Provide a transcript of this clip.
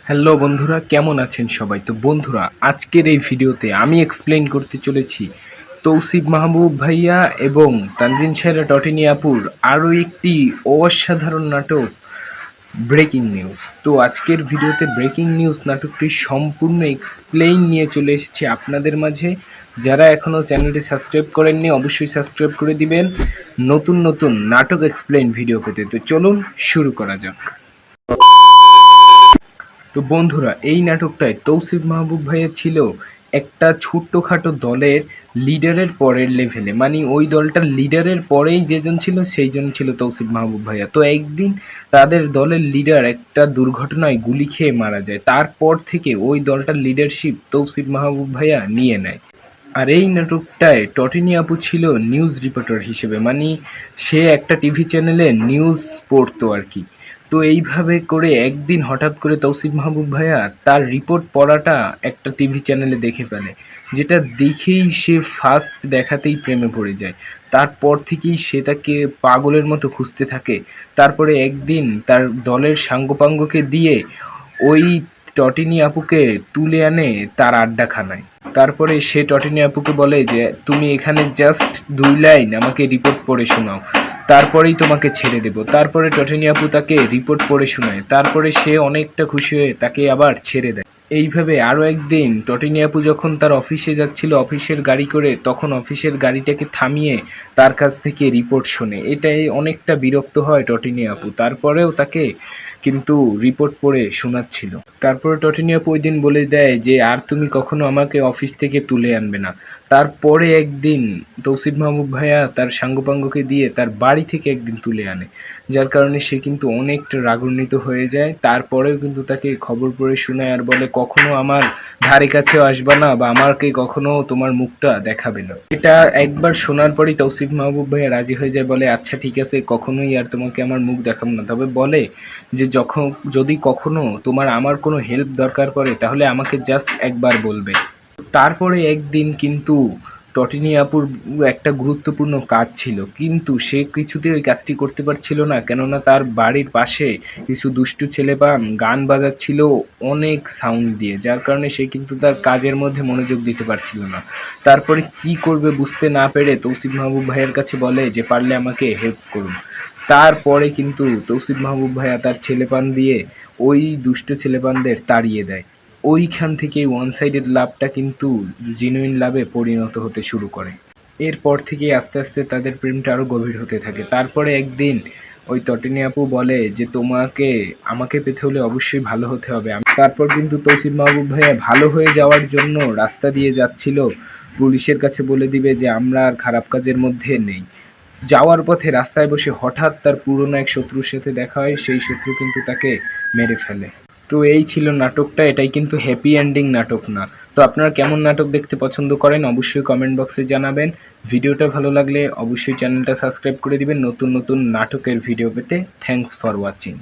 Hello বন্ধুরা, কেমন আছেন সবাই? তো বন্ধুরা, আজকের এই ভিডিওতে আমি এক্সপ্লেইন করতে চলেছি তৌসিফ মাহবুব ভাইয়া এবং তানজিন সায়রা টটিনি আপুর আরও একটি অসাধারণ নাটক ব্রেকিং নিউজ। তো আজকের ভিডিওতে ব্রেকিং নিউজ নাটকটি সম্পূর্ণ এক্সপ্লেইন নিয়ে চলে এসেছি আপনাদের মাঝে। যারা এখনও চ্যানেলটি সাবস্ক্রাইব করেননি অবশ্যই সাবস্ক্রাইব করে দিবেন নতুন নতুন নাটক এক্সপ্লেইন ভিডিও পেতে। তো চলুন শুরু করা যাক। তো বন্ধুরা, এই নাটকটায় তৌসিফ মাহবুব ভাইয়া ছিল একটা ছোট্টখাটো দলের লিডারের পরের লেভেলে, মানে ওই দলটার লিডারের পরেই যেজন ছিল সেইজন ছিল তৌসিফ মাহবুব ভাইয়া। তো একদিন তাদের দলের লিডার একটা দুর্ঘটনায় গুলি খেয়ে মারা যায়। তারপর থেকে ওই দলটার লিডারশিপ তৌসিফ মাহবুব ভাইয়া নিয়ে নেয়। আর এই নাটকটায় টটিনি আপু ছিল নিউজ রিপোর্টার হিসেবে, মানে সে একটা টিভি চ্যানেলে নিউজ পড়তো আর কি। তো এইভাবে করে একদিন হঠাৎ করে তৌসিফ মাহবুব ভাইয়া তার রিপোর্ট পড়াটা একটা টিভি চ্যানেলে দেখে ফেলে, যেটা দেখেই সে ফার্স্ট দেখাতেই প্রেমে পড়ে যায়। তারপর থেকেই সে তাকে পাগলের মতো খুঁজতে থাকে। তারপরে একদিন তার দলের সাঙ্গপাঙ্গকে দিয়ে ওই টটিনি আপুকে তুলে আনে তার আড্ডাখানায়। তারপরে সে টটিনি আপুকে বলে যে তুমি এখানে জাস্ট 2 লাইন আমাকে রিপোর্ট পড়ে শোনাও, তারপরেই তোমাকে ছেড়ে দেব। তারপরে টটিনি আপু তাকে রিপোর্ট পড়ে শোনায়। তারপরে সে অনেকটা খুশি হয়ে তাকে আবার ছেড়ে দেয়। এইভাবে আরও একদিন টটিনি আপু যখন তার অফিসে যাচ্ছিল অফিসের গাড়ি করে, তখন অফিসের গাড়িটাকে থামিয়ে তার কাছ থেকে রিপোর্ট শোনে। এটাই অনেকটা বিরক্ত হয় টটিনি আপু, তারপরেও তাকে কিন্তু রিপোর্ট পড়ে শোনাচ্ছিল। তারপরে টটিনি আপু ওই দিন বলে দেয় যে আর তুমি কখনো আমাকে অফিস থেকে তুলে আনবে না। তারপরে একদিন তৌসিফ মাহবুব ভাইয়া তার সাঙ্গপাঙ্গকে দিয়ে তার বাড়ি থেকে একদিন তুলে আনে, যার কারণে সে কিন্তু অনেকটা রাগান্বিত হয়ে যায়। তারপরেও কিন্তু তাকে খবর পড়ে শোনায় আর বলে কখনো আমার ধারে কাছেও আসবা না বা আমাকে কখনো তোমার মুখটা দেখাবে না। এটা একবার শোনার পরই তৌসিফ মাহবুব ভাইয়া রাজি হয়ে যায়, বলে আচ্ছা ঠিক আছে, কখনোই আর তোমাকে আমার মুখ দেখাবো না। তবে বলে যে যখন যদি কখনো তোমার আমার কোনো হেল্প দরকার পড়ে তাহলে আমাকে জাস্ট একবার বলবে। তারপরে একদিন কিন্তু টটিনি আপুর একটা গুরুত্বপূর্ণ কাজ ছিল, কিন্তু সে কিছুতেই ওই কাজটি করতে পারছিল না, কেননা তার বাড়ির পাশে কিছু দুষ্টু ছেলেপান গান বাজাচ্ছিল অনেক সাউন্ড দিয়ে, যার কারণে সে কিন্তু তার কাজের মধ্যে মনোযোগ দিতে পারছিল না। তারপরে কি করবে বুঝতে না পেরে তৌসিফ মাহবুব ভাইয়ের কাছে বলে যে পারলে আমাকে হেল্প করুন। তারপরে কিন্তু তৌসিফ মাহবুব ভাইয়া তার ছেলেপান দিয়ে ওই দুষ্ট ছেলেপানদের তাড়িয়ে দেয়। ওইখান থেকে ওয়ান সাইডেড লাভটা কিন্তু জেনুইন লাভে পরিণত হতে শুরু করে। এরপর থেকে আস্তে আস্তে তাদের প্রেমটা আরও গভীর হতে থাকে। তারপরে একদিন ওই তটিনী আপু বলে যে তোমাকে আমাকে পেতে হলে অবশ্যই ভালো হতে হবে। তারপর কিন্তু তৌসিফ মাহবুব ভাইয়া ভালো হয়ে যাওয়ার জন্য রাস্তা দিয়ে যাচ্ছিল, পুলিশের কাছে বলে দিবে যে আমরা আর খারাপ কাজের মধ্যে নেই। যাওয়ার পথে রাস্তায় বসে হঠাৎ তার পুরনো এক শত্রুর সাথে দেখা হয়, সেই শত্রু কিন্তু তাকে মেরে ফেলে। তো এই ছিল নাটকটা, এটাই কিন্তু হ্যাপি এন্ডিং নাটক না। তো আপনারা কেমন নাটক দেখতে পছন্দ করেন অবশ্যই কমেন্ট বক্সে জানাবেন। ভিডিওটা ভালো লাগলে অবশ্যই চ্যানেলটা সাবস্ক্রাইব করে দিবেন নতুন নতুন নাটকের ভিডিও পেতে। Thanks for watching.